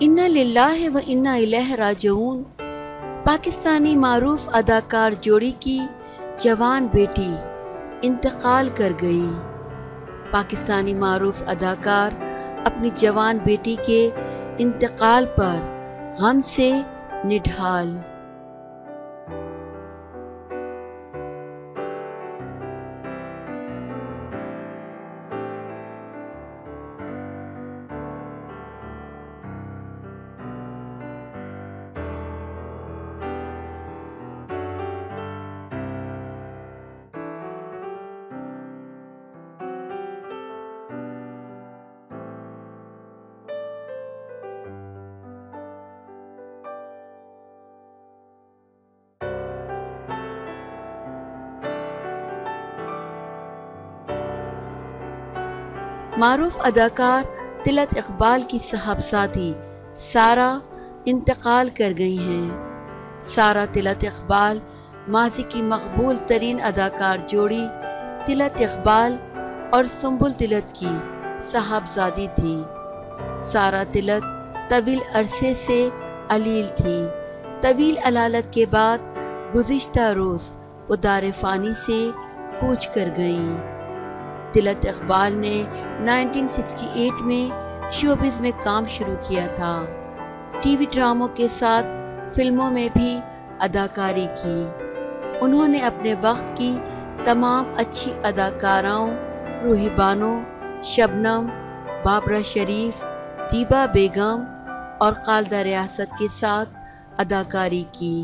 इन्ना लिल्लाहि व इन्ना इलैहि राजिऊन। पाकिस्तानी मारूफ अदाकार जोड़ी की जवान बेटी इंतकाल कर गई। पाकिस्तानी मारूफ अदाकार अपनी जवान बेटी के इंतकाल पर गम से निढाल। मारूफ अदाकार तिलत इकबाल की साहबजादी सारा इंतकाल कर गई हैं। सारा तिलत इकबाल माजी की मकबूल तरीन अदाकार जोड़ी तिलत इकबाल और सुंबुल तिलत की साहबजादी थी। सारा तिलत तवील अरसे से अलील थी। तवील अलालत के बाद गुज़िश्ता रोज़ वो दार फ़ानी से कूच कर गईं। तिलत इकबाल ने 1968 में शोबिज़ में काम शुरू किया था। टीवी ड्रामों के साथ फिल्मों में भी अदाकारी की। उन्होंने अपने वक्त की तमाम अच्छी अदाकाराओं रूही बानो, शबनम, बाबरा शरीफ, दीबा बेगम और खालदा रियासत के साथ अदाकारी की।